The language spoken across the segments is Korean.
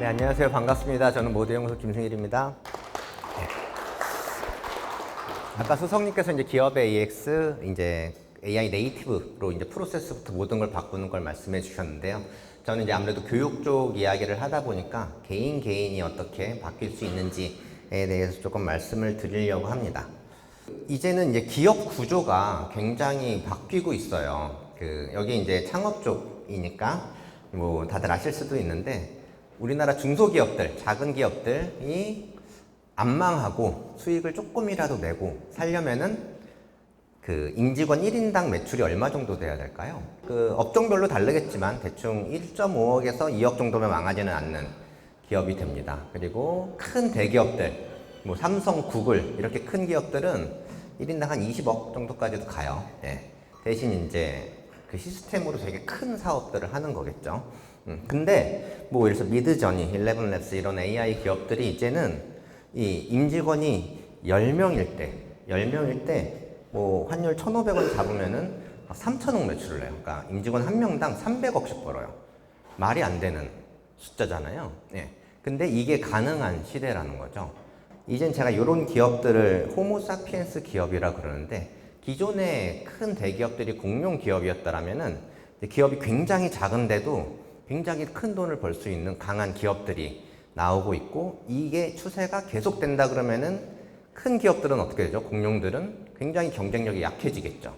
네, 안녕하세요. 반갑습니다. 저는 모드연구소 김승일입니다. 네. 아까 수석님께서 이제 기업의 AX, 이제 AI 네이티브로 이제 프로세스부터 모든 걸 바꾸는 걸 말씀해 주셨는데요. 저는 이제 아무래도 교육 쪽 이야기를 하다 보니까 개인이 어떻게 바뀔 수 있는지에 대해서 조금 말씀을 드리려고 합니다. 이제는 이제 기업 구조가 굉장히 바뀌고 있어요. 여기 이제 창업 쪽이니까 뭐 다들 아실 수도 있는데 우리나라 중소기업들, 작은 기업들이 안 망하고 수익을 조금이라도 내고 살려면은 임직원 1인당 매출이 얼마 정도 돼야 될까요? 업종별로 다르겠지만 대충 1.5억에서 2억 정도면 망하지는 않는 기업이 됩니다. 그리고 큰 대기업들, 뭐 삼성, 구글 이렇게 큰 기업들은 1인당 한 20억 정도까지도 가요. 네. 대신 이제 그 시스템으로 되게 큰 사업들을 하는 거겠죠. 근데 뭐 예를 들어서 미드저니, 11랩스 이런 AI 기업들이 이제는 이 임직원이 10명일 때 뭐 환율 1,500원 잡으면은 3,000억 매출을 내요. 그러니까 임직원 한 명당 300억씩 벌어요. 말이 안 되는 숫자잖아요. 예. 근데 이게 가능한 시대라는 거죠. 이젠 제가 이런 기업들을 호모사피엔스 기업이라 그러는데 기존의 큰 대기업들이 공룡 기업이었다라면은 기업이 굉장히 작은데도 굉장히 큰 돈을 벌 수 있는 강한 기업들이 나오고 있고 이게 추세가 계속된다 그러면은 큰 기업들은 어떻게 되죠? 공룡들은 굉장히 경쟁력이 약해지겠죠.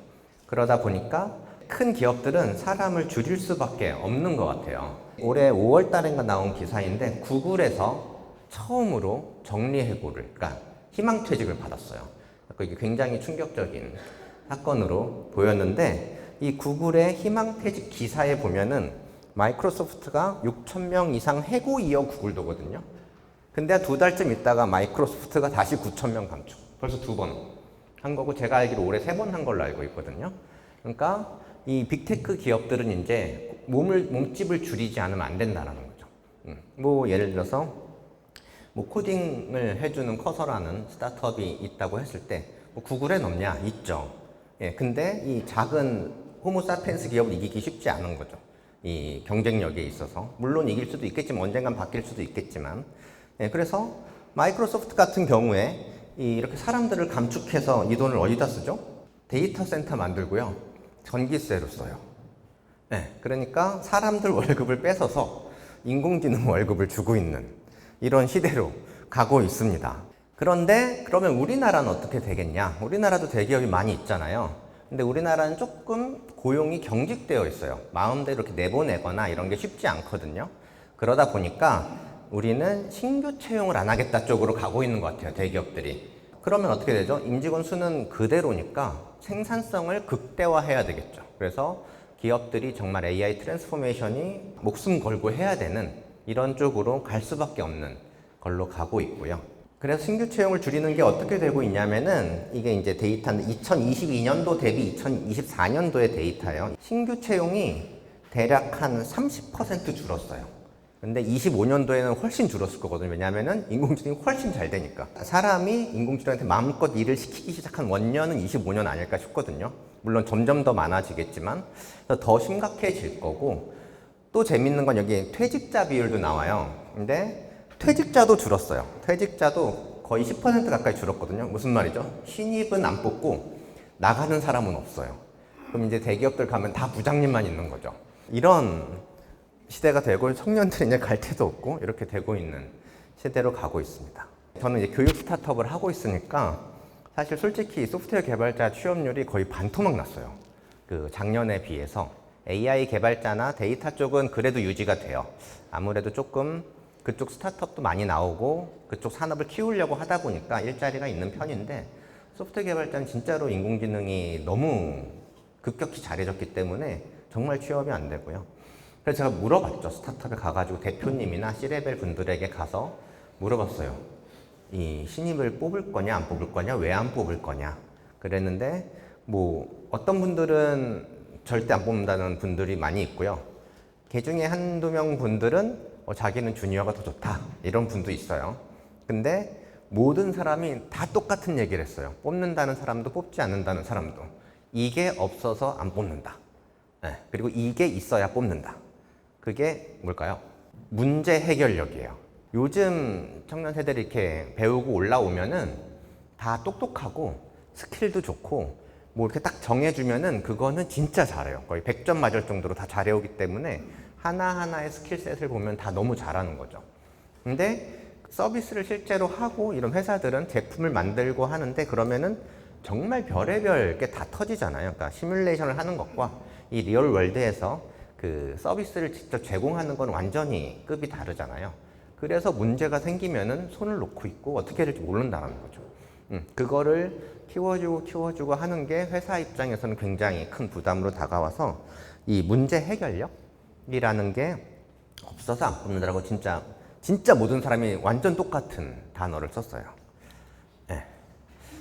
그러다 보니까 큰 기업들은 사람을 줄일 수밖에 없는 것 같아요. 올해 5월 달인가 나온 기사인데 구글에서 처음으로 정리해고를, 그러니까 희망퇴직을 받았어요. 이게 굉장히 충격적인 사건으로 보였는데 이 구글의 희망퇴직 기사에 보면은 마이크로소프트가 6,000명 이상 해고 이어 구글도거든요. 근데 두 달쯤 있다가 마이크로소프트가 다시 9,000명 감축. 벌써 2번 한 거고 제가 알기로 올해 3번 한 걸로 알고 있거든요. 그러니까 이 빅테크 기업들은 이제 몸집을 줄이지 않으면 안 된다는 거죠. 뭐 예를 들어서 뭐 코딩을 해주는 커서라는 스타트업이 있다고 했을 때 뭐 구글엔 없냐? 있죠. 예, 근데 이 작은 호모사피엔스 기업을 이기기 쉽지 않은 거죠. 이 경쟁력에 있어서 물론 이길 수도 있겠지만 언젠간 바뀔 수도 있겠지만 예, 그래서 마이크로소프트 같은 경우에 이렇게 사람들을 감축해서 이 돈을 어디다 쓰죠? 데이터 센터 만들고요. 전기세로 써요. 네, 그러니까 사람들 월급을 뺏어서 인공지능 월급을 주고 있는 이런 시대로 가고 있습니다. 그런데 그러면 우리나라는 어떻게 되겠냐? 우리나라도 대기업이 많이 있잖아요. 근데 우리나라는 조금 고용이 경직되어 있어요. 마음대로 이렇게 내보내거나 이런 게 쉽지 않거든요. 그러다 보니까 우리는 신규 채용을 안 하겠다 쪽으로 가고 있는 것 같아요, 대기업들이. 그러면 어떻게 되죠? 임직원 수는 그대로니까 생산성을 극대화해야 되겠죠. 그래서 기업들이 정말 AI 트랜스포메이션이 목숨 걸고 해야 되는 이런 쪽으로 갈 수밖에 없는 걸로 가고 있고요. 그래서 신규 채용을 줄이는 게 어떻게 되고 있냐면은 이게 이제 데이터인데 2022년도 대비 2024년도의 데이터예요. 신규 채용이 대략 한 30% 줄었어요. 근데 25년도에는 훨씬 줄었을 거거든요. 왜냐하면은 인공지능이 훨씬 잘 되니까. 사람이 인공지능한테 마음껏 일을 시키기 시작한 원년은 25년 아닐까 싶거든요. 물론 점점 더 많아지겠지만 더 심각해질 거고 또 재밌는 건 여기 퇴직자 비율도 나와요. 근데 퇴직자도 줄었어요. 퇴직자도 거의 10% 가까이 줄었거든요. 무슨 말이죠? 신입은 안 뽑고 나가는 사람은 없어요. 그럼 이제 대기업들 가면 다 부장님만 있는 거죠. 이런 시대가 되고 청년들이 이제 갈 데도 없고 이렇게 되고 있는 시대로 가고 있습니다. 저는 이제 교육 스타트업을 하고 있으니까 사실 솔직히 소프트웨어 개발자 취업률이 거의 반토막 났어요. 작년에 비해서 AI 개발자나 데이터 쪽은 그래도 유지가 돼요. 아무래도 조금 그쪽 스타트업도 많이 나오고 그쪽 산업을 키우려고 하다 보니까 일자리가 있는 편인데 소프트웨어 개발자는 진짜로 인공지능이 너무 급격히 잘해졌기 때문에 정말 취업이 안 되고요. 그래서 제가 물어봤죠. 스타트업에 가가지고 대표님이나 C레벨 분들에게 가서 물어봤어요. 이 신입을 뽑을 거냐 안 뽑을 거냐 왜 안 뽑을 거냐 그랬는데 뭐 어떤 분들은 절대 안 뽑는다는 분들이 많이 있고요. 그 중에 한두 명 분들은 자기는 주니어가 더 좋다 이런 분도 있어요. 근데 모든 사람이 다 똑같은 얘기를 했어요. 뽑는다는 사람도 뽑지 않는다는 사람도 이게 없어서 안 뽑는다. 네. 그리고 이게 있어야 뽑는다. 그게 뭘까요? 문제 해결력이에요. 요즘 청년 세대들이 이렇게 배우고 올라오면은 다 똑똑하고 스킬도 좋고 뭐 이렇게 딱 정해주면은 그거는 진짜 잘해요. 거의 100점 맞을 정도로 다 잘해오기 때문에 하나하나의 스킬셋을 보면 다 너무 잘하는 거죠. 근데 서비스를 실제로 하고 이런 회사들은 제품을 만들고 하는데 그러면은 정말 별의별 게 다 터지잖아요. 그러니까 시뮬레이션을 하는 것과 이 리얼 월드에서 그 서비스를 직접 제공하는 건 완전히 급이 다르잖아요. 그래서 문제가 생기면은 손을 놓고 있고 어떻게 해야 될지 모른다는 거죠. 그거를 키워주고 하는 게 회사 입장에서는 굉장히 큰 부담으로 다가와서 이 문제 해결력이라는 게 없어서 안 뽑는다라고 진짜 모든 사람이 완전 똑같은 단어를 썼어요. 네.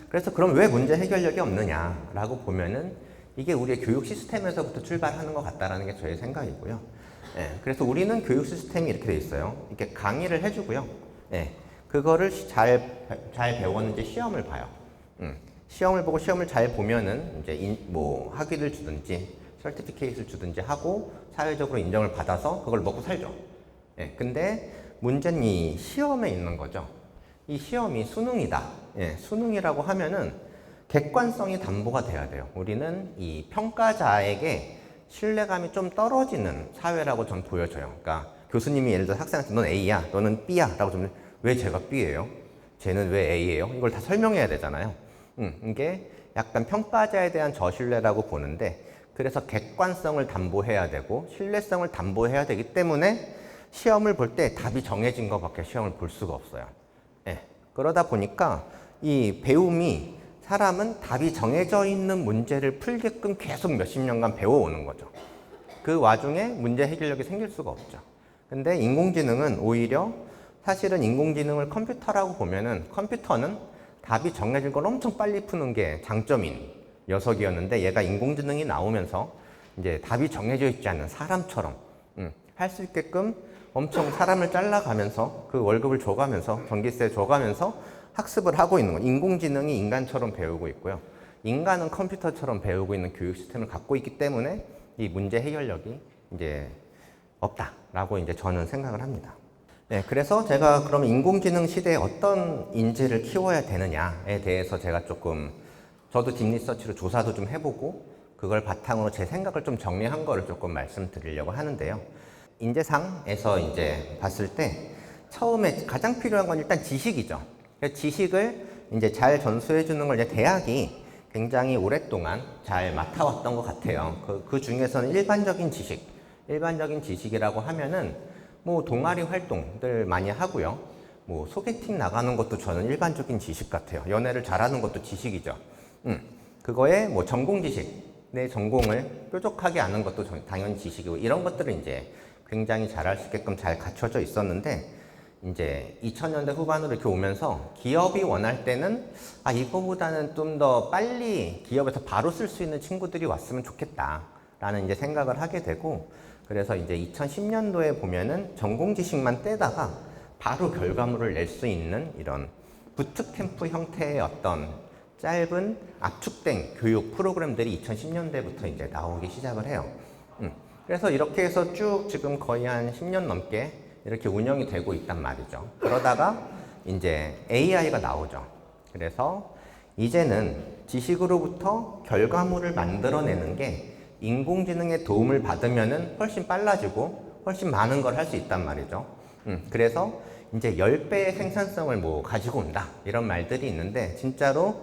그래서 그럼 왜 문제 해결력이 없느냐라고 보면은 이게 우리의 교육 시스템에서부터 출발하는 것 같다라는 게 저의 생각이고요. 네. 그래서 우리는 교육 시스템이 이렇게 돼 있어요. 이렇게 강의를 해주고요. 네. 그거를 잘 배웠는지 시험을 봐요. 시험을 보고 시험을 잘 보면은 이제 뭐 학위를 주든지 서티피케이트를 주든지 하고 사회적으로 인정을 받아서 그걸 먹고 살죠. 예, 근데 문제는 이 시험에 있는 거죠. 이 시험이 수능이다. 예, 수능이라고 하면은 객관성이 담보가 돼야 돼요. 우리는 이 평가자에게 신뢰감이 좀 떨어지는 사회라고 전 보여져요. 그러니까 교수님이 예를 들어 학생한테 넌 A야, 너는 B야 라고 좀 왜 제가 B예요? 쟤는 왜 A예요? 이걸 다 설명해야 되잖아요. 이게 약간 평가자에 대한 저신뢰라고 보는데 그래서 객관성을 담보해야 되고 신뢰성을 담보해야 되기 때문에 시험을 볼 때 답이 정해진 것밖에 시험을 볼 수가 없어요. 예. 그러다 보니까 이 배움이 사람은 답이 정해져 있는 문제를 풀게끔 계속 몇십 년간 배워오는 거죠. 그 와중에 문제 해결력이 생길 수가 없죠. 근데 인공지능은 오히려 사실은 인공지능을 컴퓨터라고 보면은 컴퓨터는 답이 정해진 걸 엄청 빨리 푸는 게 장점인 녀석이었는데 얘가 인공지능이 나오면서 이제 답이 정해져 있지 않은 사람처럼 할 수 있게끔 엄청 사람을 잘라가면서 그 월급을 줘가면서 전기세 줘가면서 학습을 하고 있는 거예요. 인공지능이 인간처럼 배우고 있고요. 인간은 컴퓨터처럼 배우고 있는 교육 시스템을 갖고 있기 때문에 이 문제 해결력이 이제 없다라고 이제 저는 생각을 합니다. 네, 그래서 제가 그럼 인공지능 시대에 어떤 인재를 키워야 되느냐에 대해서 제가 조금 저도 딥리서치로 조사도 좀 해보고 그걸 바탕으로 제 생각을 좀 정리한 거를 조금 말씀드리려고 하는데요. 인재상에서 이제 봤을 때 처음에 가장 필요한 건 일단 지식이죠. 지식을 이제 잘 전수해 주는 걸 이제 대학이 굉장히 오랫동안 잘 맡아왔던 것 같아요. 그 중에서는 일반적인 지식이라고 하면은 뭐 동아리 활동들 많이 하고요. 뭐 소개팅 나가는 것도 저는 일반적인 지식 같아요. 연애를 잘하는 것도 지식이죠. 그거에 뭐 전공 지식, 내 전공을 뾰족하게 아는 것도 당연히 지식이고 이런 것들은 이제 굉장히 잘할 수 있게끔 잘 갖춰져 있었는데 이제 2000년대 후반으로 이렇게 오면서 기업이 원할 때는 이거보다는 좀 더 빨리 기업에서 바로 쓸 수 있는 친구들이 왔으면 좋겠다라는 이제 생각을 하게 되고 그래서 이제 2010년도에 보면은 전공 지식만 떼다가 바로 결과물을 낼 수 있는 이런 부트캠프 형태의 어떤 짧은 압축된 교육 프로그램들이 2010년대부터 이제 나오기 시작을 해요. 그래서 이렇게 해서 쭉 지금 거의 한 10년 넘게 이렇게 운영이 되고 있단 말이죠. 그러다가 이제 AI가 나오죠. 그래서 이제는 지식으로부터 결과물을 만들어내는 게 인공지능의 도움을 받으면은 훨씬 빨라지고 훨씬 많은 걸 할 수 있단 말이죠. 그래서 이제 10배의 생산성을 뭐 가지고 온다 이런 말들이 있는데 진짜로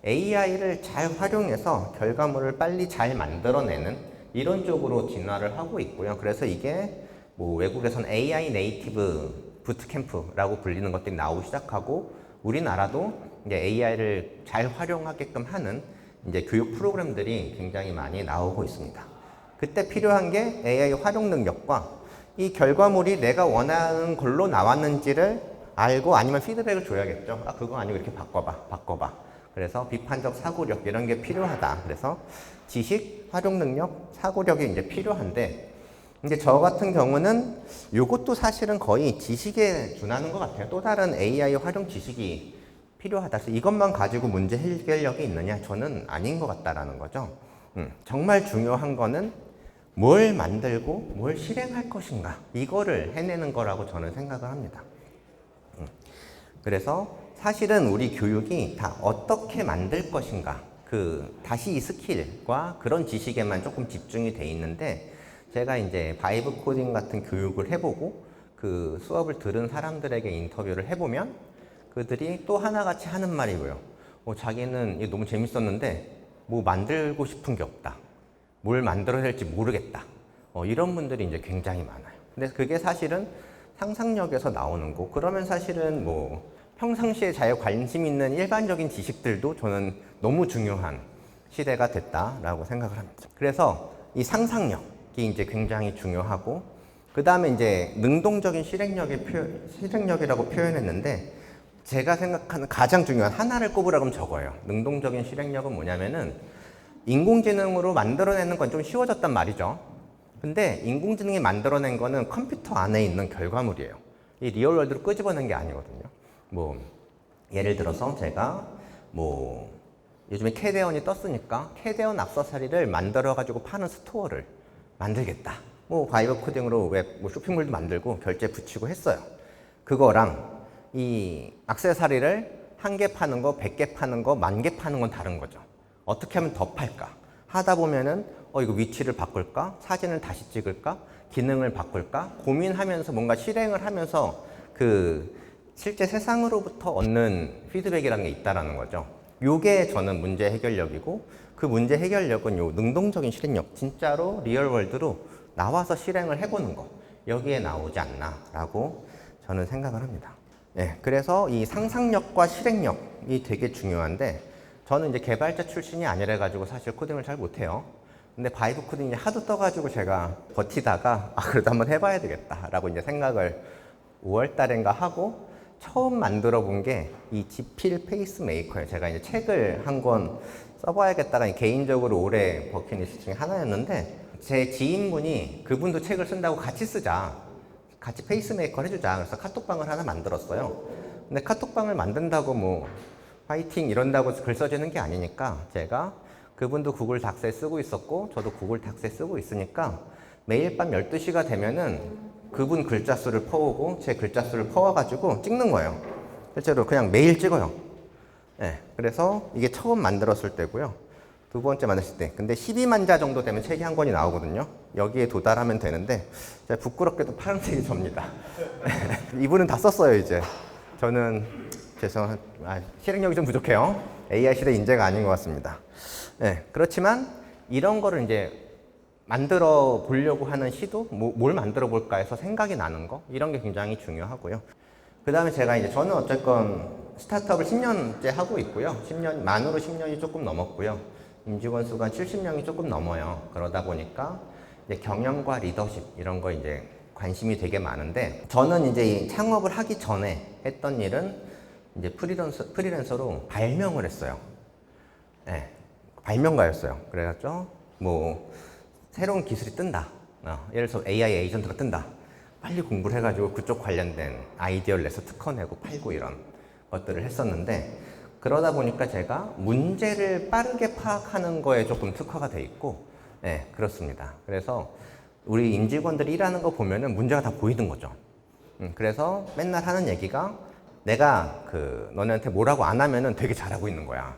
AI를 잘 활용해서 결과물을 빨리 잘 만들어내는 이런 쪽으로 진화를 하고 있고요. 그래서 이게 뭐 외국에선 AI 네이티브 부트캠프라고 불리는 것들이 나오기 시작하고 우리나라도 이제 AI를 잘 활용하게끔 하는 이제 교육 프로그램들이 굉장히 많이 나오고 있습니다. 그때 필요한 게 AI 활용 능력과 이 결과물이 내가 원하는 걸로 나왔는지를 알고 아니면 피드백을 줘야겠죠. 그거 아니고 이렇게 바꿔봐. 그래서 비판적 사고력 이런 게 필요하다. 그래서 지식, 활용 능력, 사고력이 이제 필요한데 근데 저 같은 경우는 이것도 사실은 거의 지식에 준하는 것 같아요. 또 다른 AI 활용 지식이 필요하다. 그래서 이것만 가지고 문제 해결력이 있느냐? 저는 아닌 것 같다라는 거죠. 정말 중요한 거는 뭘 만들고 뭘 실행할 것인가 이거를 해내는 거라고 저는 생각을 합니다. 그래서 사실은 우리 교육이 다 어떻게 만들 것인가 다시 이 스킬과 그런 지식에만 조금 집중이 돼 있는데 제가 이제 바이브 코딩 같은 교육을 해보고 그 수업을 들은 사람들에게 인터뷰를 해보면 그들이 또 하나같이 하는 말이고요. 자기는 이게 너무 재밌었는데 뭐 만들고 싶은 게 없다. 뭘 만들어야 될지 모르겠다. 이런 분들이 이제 굉장히 많아요. 근데 그게 사실은 상상력에서 나오는 거. 그러면 사실은 뭐 평상시에 자기가 관심 있는 일반적인 지식들도 저는 너무 중요한 시대가 됐다라고 생각을 합니다. 그래서 이 상상력이 이제 굉장히 중요하고 그 다음에 이제 능동적인 실행력이라고 표현했는데 제가 생각하는 가장 중요한 하나를 꼽으라고 하면 저거예요. 능동적인 실행력은 뭐냐면은 인공지능으로 만들어내는 건 좀 쉬워졌단 말이죠. 근데 인공지능이 만들어낸 거는 컴퓨터 안에 있는 결과물이에요. 이 리얼월드로 끄집어낸 게 아니거든요. 뭐 예를 들어서 제가 뭐 요즘에 캐대언이 떴으니까 캐대언 액세서리를 만들어 가지고 파는 스토어를 만들겠다. 뭐 바이브 코딩으로 웹 쇼핑몰도 만들고 결제 붙이고 했어요. 그거랑 이 액세서리를 1개 파는 거, 100개 파는 거, 10,000개 파는 건 다른 거죠. 어떻게 하면 더 팔까? 하다 보면은 이거 위치를 바꿀까? 사진을 다시 찍을까? 기능을 바꿀까? 고민하면서 뭔가 실행을 하면서 실제 세상으로부터 얻는 피드백이라는 게 있다라는 거죠. 요게 저는 문제 해결력이고 그 문제 해결력은 요 능동적인 실행력, 진짜로 리얼월드로 나와서 실행을 해보는 거 여기에 나오지 않나라고 저는 생각을 합니다. 네, 그래서 이 상상력과 실행력이 되게 중요한데 저는 이제 개발자 출신이 아니라 가지고 사실 코딩을 잘 못해요. 근데 바이브 코딩이 하도 떠가지고 제가 버티다가 그래도 한번 해봐야 되겠다라고 이제 생각을 5월 달인가 하고 처음 만들어 본 게 이 지필 페이스메이커예요. 제가 이제 책을 한 권 써봐야겠다가 개인적으로 올해 버킷리스트 중에 하나였는데 제 지인분이 그분도 책을 쓴다고 같이 쓰자. 같이 페이스메이커를 해주자. 그래서 카톡방을 하나 만들었어요. 근데 카톡방을 만든다고 뭐 파이팅 이런다고 글 써주는 게 아니니까 제가 그분도 구글 닥스에 쓰고 있었고 저도 구글 닥스에 쓰고 있으니까 매일 밤 12시가 되면은 그분 글자 수를 퍼오고 제 글자 수를 퍼와가지고 찍는 거예요. 실제로 그냥 매일 찍어요. 네, 그래서 이게 처음 만들었을 때고요. 두 번째 만들었을 때. 근데 12만 자 정도 되면 책이 한 권이 나오거든요. 여기에 도달하면 되는데 제가 부끄럽게도 파란색이 접니다. 이분은 다 썼어요 이제. 저는 실행력이 좀 부족해요. AI 시대 인재가 아닌 것 같습니다. 네, 그렇지만 이런 거를 이제 만들어 보려고 하는 시도, 뭘 만들어 볼까 해서 생각이 나는 거, 이런 게 굉장히 중요하고요. 그 다음에 저는 어쨌건 스타트업을 10년째 하고 있고요. 만으로 10년이 조금 넘었고요. 임직원 수가 70명이 조금 넘어요. 그러다 보니까 이제 경영과 리더십 이런 거 이제 관심이 되게 많은데 저는 이제 이 창업을 하기 전에 했던 일은 이제 프리랜서로 발명을 했어요. 네, 발명가였어요. 그래가지고 뭐 새로운 기술이 뜬다. 예를 들어서 AI 에이전트가 뜬다. 빨리 공부를 해가지고 그쪽 관련된 아이디어를 내서 특허 내고 팔고 이런 것들을 했었는데 그러다 보니까 제가 문제를 빠르게 파악하는 거에 조금 특화가 돼 있고 네, 그렇습니다. 그래서 우리 임직원들이 일하는 거 보면은 문제가 다 보이는 거죠. 그래서 맨날 하는 얘기가 내가 너네한테 뭐라고 안 하면은 되게 잘하고 있는 거야.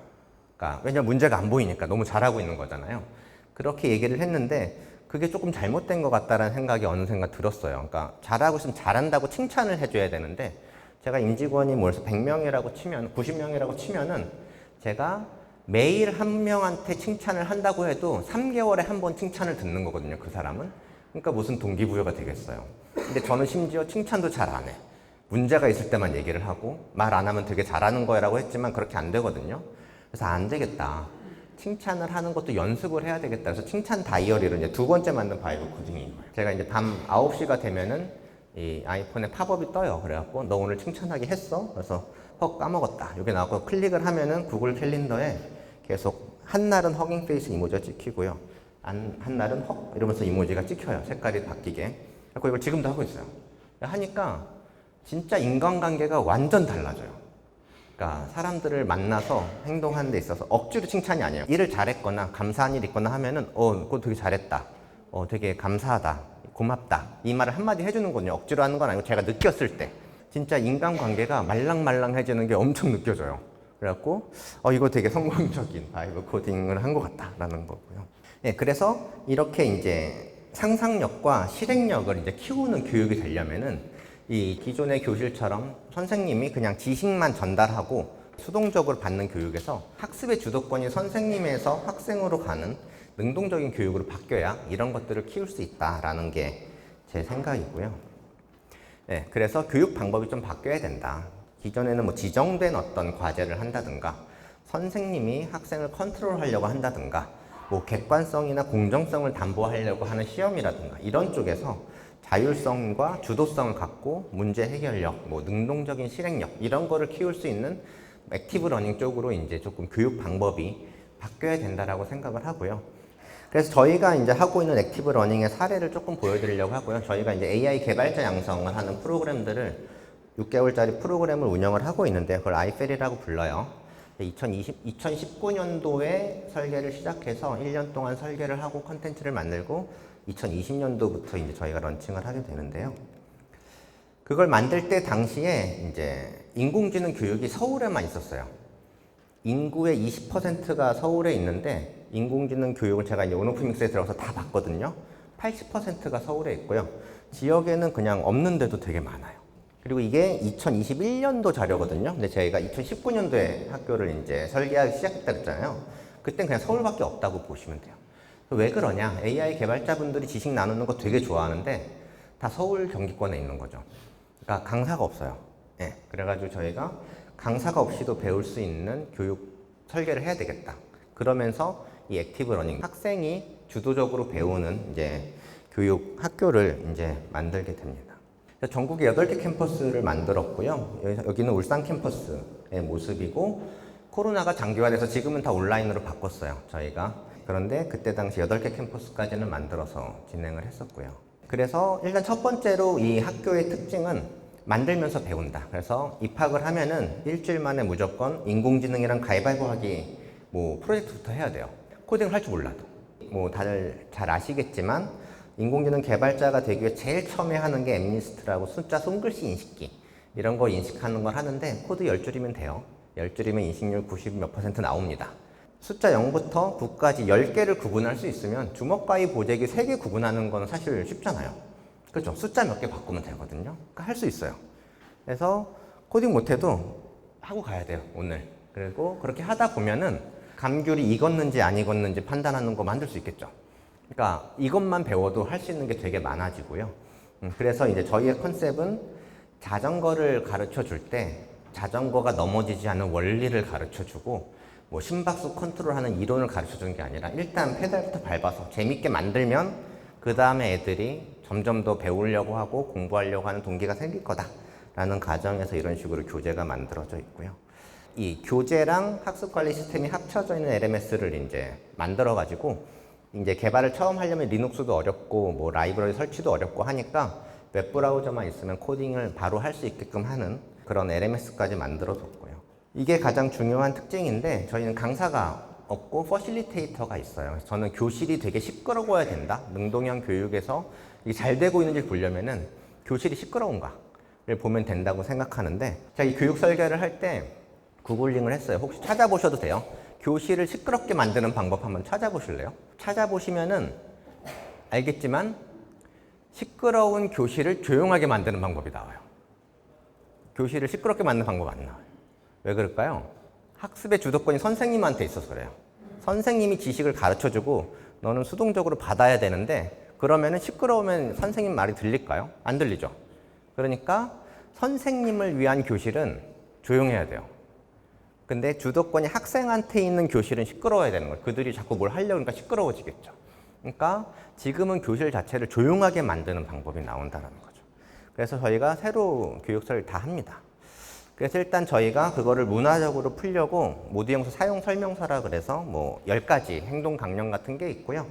그러니까 왜냐면 문제가 안 보이니까 너무 잘하고 있는 거잖아요. 그렇게 얘기를 했는데 그게 조금 잘못된 것 같다라는 생각이 어느샌가 들었어요. 그러니까 잘하고 있으면 잘한다고 칭찬을 해줘야 되는데 제가 임직원이 뭐래서 100명이라고 치면 90명이라고 치면은 제가 매일 한 명한테 칭찬을 한다고 해도 3개월에 한 번 칭찬을 듣는 거거든요. 그 사람은. 그러니까 무슨 동기부여가 되겠어요. 근데 저는 심지어 칭찬도 잘 안 해. 문제가 있을 때만 얘기를 하고 말 안 하면 되게 잘하는 거라고 했지만 그렇게 안 되거든요. 그래서 안 되겠다. 칭찬을 하는 것도 연습을 해야 되겠다. 그래서 칭찬 다이어리를 이제 두 번째 만든 바이브 코딩인 거예요. 제가 이제 밤 9시가 되면은 이 아이폰에 팝업이 떠요. 그래갖고 너 오늘 칭찬하기 했어? 그래서 까먹었다. 여기 나오고 클릭을 하면은 구글 캘린더에 계속 한날은 허깅 페이스 이모지가 찍히고요. 한날은 헉 이러면서 이모지가 찍혀요. 색깔이 바뀌게. 그리고 이걸 지금도 하고 있어요. 하니까 진짜 인간관계가 완전 달라져요. 그러니까 사람들을 만나서 행동하는 데 있어서 억지로 칭찬이 아니에요. 일을 잘했거나 감사한 일 있거나 하면은 그거 되게 잘했다. 되게 감사하다, 고맙다 이 말을 한마디 해주는 거든요. 억지로 하는 건 아니고 제가 느꼈을 때 진짜 인간관계가 말랑말랑해지는 게 엄청 느껴져요. 그래갖고 이거 되게 성공적인 바이브 코딩을 한 것 같다라는 거고요. 네, 그래서 이렇게 이제 상상력과 실행력을 이제 키우는 교육이 되려면은 이 기존의 교실처럼 선생님이 그냥 지식만 전달하고 수동적으로 받는 교육에서 학습의 주도권이 선생님에서 학생으로 가는 능동적인 교육으로 바뀌어야 이런 것들을 키울 수 있다라는 게 제 생각이고요. 네, 그래서 교육 방법이 좀 바뀌어야 된다. 기존에는 뭐 지정된 어떤 과제를 한다든가 선생님이 학생을 컨트롤하려고 한다든가 뭐 객관성이나 공정성을 담보하려고 하는 시험이라든가 이런 쪽에서 자율성과 주도성을 갖고 문제 해결력, 뭐 능동적인 실행력 이런 거를 키울 수 있는 액티브 러닝 쪽으로 이제 조금 교육 방법이 바뀌어야 된다라고 생각을 하고요. 그래서 저희가 이제 하고 있는 액티브 러닝의 사례를 조금 보여드리려고 하고요. 저희가 이제 AI 개발자 양성을 하는 프로그램들을 6개월짜리 프로그램을 운영을 하고 있는데 그걸 아이펠이라고 불러요. 2019년도에 설계를 시작해서 1년 동안 설계를 하고 컨텐츠를 만들고 2020년도부터 이제 저희가 런칭을 하게 되는데요. 그걸 만들 때 당시에 이제 인공지능 교육이 서울에만 있었어요. 인구의 20%가 서울에 있는데 인공지능 교육을 제가 이제 온오프믹스에 들어가서 다 봤거든요. 80%가 서울에 있고요. 지역에는 그냥 없는데도 되게 많아요. 그리고 이게 2021년도 자료거든요. 근데 저희가 2019년도에 학교를 이제 설계하기 시작했다 그랬잖아요. 그땐 그냥 서울밖에 없다고 보시면 돼요. 왜 그러냐? AI 개발자분들이 지식 나누는 거 되게 좋아하는데 다 서울 경기권에 있는 거죠. 그러니까 강사가 없어요. 네, 그래가지고 저희가 강사가 없이도 배울 수 있는 교육 설계를 해야 되겠다. 그러면서 이 액티브 러닝 학생이 주도적으로 배우는 이제 교육 학교를 이제 만들게 됩니다. 전국에 8개 캠퍼스를 만들었고요. 여기는 울산 캠퍼스의 모습이고 코로나가 장기화돼서 지금은 다 온라인으로 바꿨어요. 저희가. 그런데 그때 당시 8개 캠퍼스까지는 만들어서 진행을 했었고요. 그래서 일단 첫 번째로 이 학교의 특징은 만들면서 배운다. 그래서 입학을 하면은 일주일 만에 무조건 인공지능이랑 가위바위보 하기 뭐 프로젝트부터 해야 돼요. 코딩을 할 줄 몰라도. 뭐 다들 잘 아시겠지만 인공지능 개발자가 되기 위해 제일 처음에 하는 게 엠니스트라고 숫자 손글씨 인식기 이런 거 인식하는 걸 하는데 코드 10줄이면 돼요. 10줄이면 인식률 90 몇 % 나옵니다. 숫자 0부터 9까지 10개를 구분할 수 있으면 주먹가위 보재기 3개 구분하는 건 사실 쉽잖아요. 그렇죠? 숫자 몇 개 바꾸면 되거든요. 그러니까 할 수 있어요. 그래서 코딩 못해도 하고 가야 돼요, 오늘. 그리고 그렇게 하다 보면은 감귤이 익었는지 안 익었는지 판단하는 거 만들 수 있겠죠. 그러니까 이것만 배워도 할 수 있는 게 되게 많아지고요. 그래서 이제 저희의 컨셉은 자전거를 가르쳐 줄 때 자전거가 넘어지지 않는 원리를 가르쳐 주고 뭐 심박수 컨트롤하는 이론을 가르쳐 주는 게 아니라 일단 페달부터 밟아서 재밌게 만들면 그 다음에 애들이 점점 더 배우려고 하고 공부하려고 하는 동기가 생길 거다라는 가정에서 이런 식으로 교재가 만들어져 있고요. 이 교재랑 학습관리 시스템이 합쳐져 있는 LMS를 이제 만들어가지고 이제 개발을 처음 하려면 리눅스도 어렵고 뭐 라이브러리 설치도 어렵고 하니까 웹브라우저만 있으면 코딩을 바로 할 수 있게끔 하는 그런 LMS까지 만들어뒀고요. 이게 가장 중요한 특징인데 저희는 강사가 없고 퍼실리테이터가 있어요. 저는 교실이 되게 시끄러워야 된다. 능동형 교육에서 이게 잘 되고 있는지 보려면은 교실이 시끄러운가를 보면 된다고 생각하는데 제가 이 교육 설계를 할 때 구글링을 했어요. 혹시 찾아보셔도 돼요. 교실을 시끄럽게 만드는 방법 한번 찾아보실래요? 찾아보시면은 알겠지만 시끄러운 교실을 조용하게 만드는 방법이 나와요. 교실을 시끄럽게 만드는 방법 안 나와요. 왜 그럴까요? 학습의 주도권이 선생님한테 있어서 그래요. 선생님이 지식을 가르쳐주고 너는 수동적으로 받아야 되는데 그러면은 시끄러우면 선생님 말이 들릴까요? 안 들리죠. 그러니까 선생님을 위한 교실은 조용해야 돼요. 근데 주도권이 학생한테 있는 교실은 시끄러워야 되는 거예요. 그들이 자꾸 뭘 하려고 하니까 시끄러워지겠죠. 그러니까 지금은 교실 자체를 조용하게 만드는 방법이 나온다는 거죠. 그래서 저희가 새로 교육서를 다 합니다. 그래서 일단 저희가 그거를 문화적으로 풀려고 모듈형사 사용 설명서라 그래서 뭐 10가지 행동 강령 같은 게 있고요.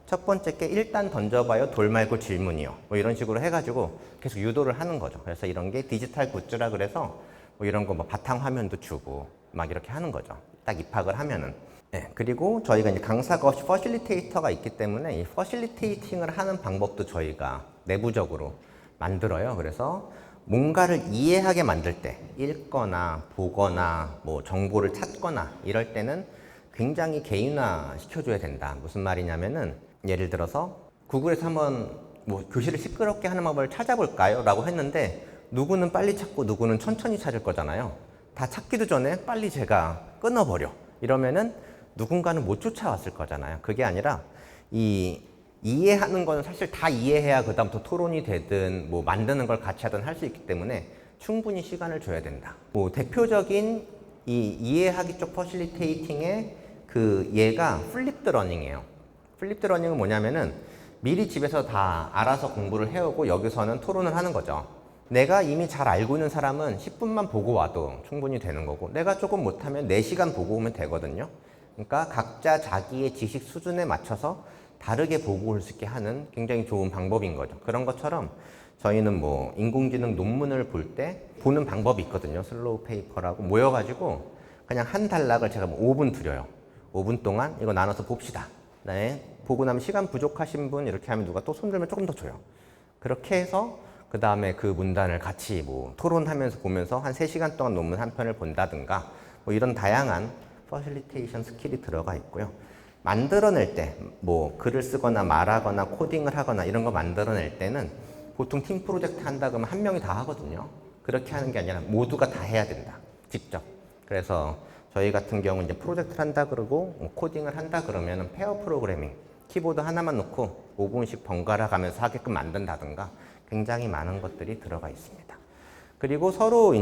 첫 번째 게 일단 던져봐요. 돌 말고 질문이요. 뭐 이런 식으로 해가지고 계속 유도를 하는 거죠. 그래서 이런 게 디지털 굿즈라 그래서 뭐 이런 거 뭐 바탕 화면도 주고 막 이렇게 하는 거죠. 딱 입학을 하면은. 네, 그리고 저희가 이제 강사가 없이 퍼실리테이터가 있기 때문에 이 퍼실리테이팅을 하는 방법도 저희가 내부적으로 만들어요. 그래서 뭔가를 이해하게 만들 때, 읽거나 보거나 뭐 정보를 찾거나 이럴 때는 굉장히 개인화 시켜줘야 된다. 무슨 말이냐면은 예를 들어서 구글에서 한번 뭐 교실을 시끄럽게 하는 방법을 찾아볼까요? 라고 했는데 누구는 빨리 찾고 누구는 천천히 찾을 거잖아요. 다 찾기도 전에 빨리 제가 끊어버려. 이러면은 누군가는 못 쫓아왔을 거잖아요. 그게 아니라 이해하는 거는 사실 다 이해해야 그다음부터 토론이 되든 뭐 만드는 걸 같이 하든 할 수 있기 때문에 충분히 시간을 줘야 된다. 뭐 대표적인 이 이해하기 쪽 퍼실리테이팅의 그 예가 플립드 러닝이에요. 플립드 러닝은 뭐냐면은 미리 집에서 다 알아서 공부를 해오고 여기서는 토론을 하는 거죠. 내가 이미 잘 알고 있는 사람은 10분만 보고 와도 충분히 되는 거고 내가 조금 못하면 4시간 보고 오면 되거든요. 그러니까 각자 자기의 지식 수준에 맞춰서 다르게 보고 올 수 있게 하는 굉장히 좋은 방법인 거죠. 그런 것처럼 저희는 뭐 인공지능 논문을 볼 때 보는 방법이 있거든요. 슬로우 페이퍼라고 모여가지고 그냥 한 단락을 제가 뭐 5분 드려요. 5분 동안 이거 나눠서 봅시다. 네. 보고 나면 시간 부족하신 분 이렇게 하면 누가 또 손들면 조금 더 줘요. 그렇게 해서 그 다음에 그 문단을 같이 뭐 토론하면서 보면서 한 3시간 동안 논문 한 편을 본다든가 뭐 이런 다양한 퍼실리테이션 스킬이 들어가 있고요. 만들어낼 때 뭐 글을 쓰거나 말하거나 코딩을 하거나 이런 거 만들어낼 때는 보통 팀 프로젝트 한다 그러면 한 명이 다 하거든요. 그렇게 하는 게 아니라 모두가 다 해야 된다. 직접. 그래서 저희 같은 경우 이제 프로젝트를 한다 그러고 코딩을 한다 그러면은 페어 프로그래밍 키보드 하나만 놓고 5분씩 번갈아 가면서 하게끔 만든다든가 굉장히 많은 것들이 들어가 있습니다. 그리고 서로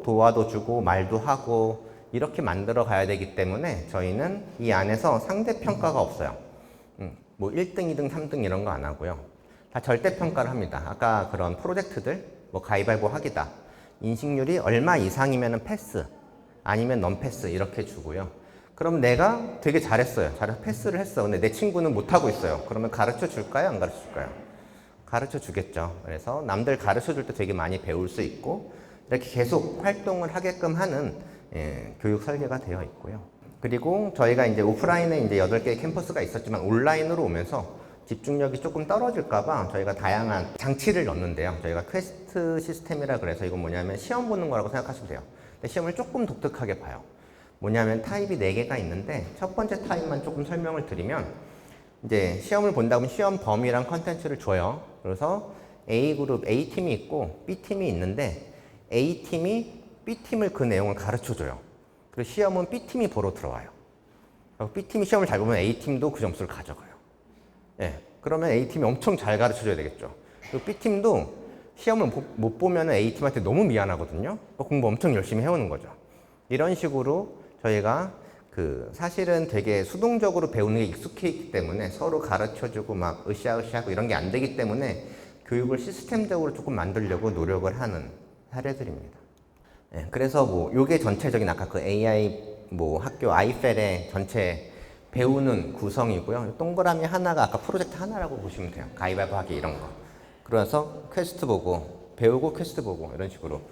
도와도 주고 말도 하고 이렇게 만들어 가야 되기 때문에 저희는 이 안에서 상대평가가 없어요. 뭐 1등, 2등, 3등 이런 거 안 하고요. 다 절대평가를 합니다. 아까 그런 프로젝트들, 뭐 가위바위보 하기다. 인식률이 얼마 이상이면 패스, 아니면 넌 패스 이렇게 주고요. 그럼 내가 되게 잘했어요. 패스를 했어. 근데 내 친구는 못하고 있어요. 그러면 가르쳐 줄까요? 안 가르쳐 줄까요? 가르쳐 주겠죠. 그래서 남들 가르쳐 줄 때 되게 많이 배울 수 있고 이렇게 계속 활동을 하게끔 하는 교육 설계가 되어 있고요. 그리고 저희가 이제 오프라인에 이제 8개의 캠퍼스가 있었지만 온라인으로 오면서 집중력이 조금 떨어질까봐 저희가 다양한 장치를 넣는데요. 저희가 퀘스트 시스템이라 그래서 이건 뭐냐면 시험 보는 거라고 생각하시면 돼요. 근데 시험을 조금 독특하게 봐요. 뭐냐면 타입이 4개가 있는데 첫 번째 타입만 조금 설명을 드리면 이제 시험을 본다 보면 시험 범위랑 컨텐츠를 줘요. 그래서 A그룹, A팀이 있고 B팀이 있는데 A팀이 B팀을 그 내용을 가르쳐 줘요. 그리고 시험은 B팀이 보러 들어와요. B팀이 시험을 잘 보면 A팀도 그 점수를 가져가요. 예. 그러면 A팀이 엄청 잘 가르쳐 줘야 되겠죠. 그리고 B팀도 시험을 못 보면 A팀한테 너무 미안하거든요. 공부 엄청 열심히 해오는 거죠. 이런 식으로 저희가 사실은 되게 수동적으로 배우는 게 익숙해 있기 때문에 서로 가르쳐 주고 막 으쌰으쌰하고 이런 게 안 되기 때문에 교육을 시스템적으로 조금 만들려고 노력을 하는 사례들입니다. 예, 그래서 뭐 요게 전체적인 아까 그 AI 뭐 학교 아이펠의 전체 배우는 구성이고요. 동그라미 하나가 아까 프로젝트 하나라고 보시면 돼요. 가위바위보 하기 이런 거. 그래서 퀘스트 보고 배우고 퀘스트 보고 이런 식으로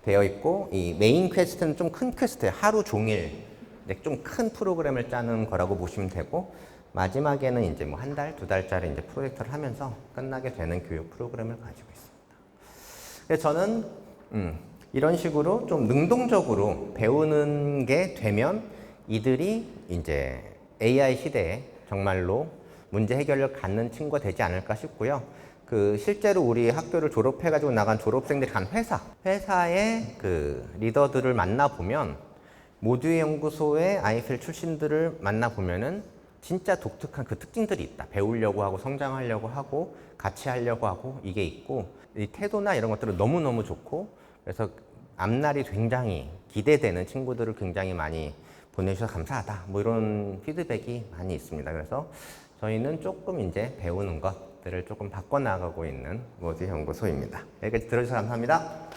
되어 있고 이 메인 퀘스트는 좀 큰 퀘스트예요. 하루 종일 좀 큰 프로그램을 짜는 거라고 보시면 되고 마지막에는 이제 뭐 1달, 2달짜리 이제 프로젝트를 하면서 끝나게 되는 교육 프로그램을 가지고 있습니다. 그래서 저는 이런 식으로 좀 능동적으로 배우는 게 되면 이들이 이제 AI 시대에 정말로 문제 해결을 갖는 친구가 되지 않을까 싶고요. 실제로 우리 학교를 졸업해가지고 나간 졸업생들이 간 회사의 리더들을 만나보면 모두의 연구소의 아이펠 출신들을 만나보면은 진짜 독특한 그 특징들이 있다. 배우려고 하고 성장하려고 하고 같이 하려고 하고 이게 있고 이 태도나 이런 것들은 너무너무 좋고 그래서 앞날이 굉장히 기대되는 친구들을 굉장히 많이 보내주셔서 감사하다. 뭐 이런 피드백이 많이 있습니다. 그래서 저희는 조금 이제 배우는 것들을 조금 바꿔나가고 있는 모두의 연구소입니다. 여기까지 들어주셔서 감사합니다.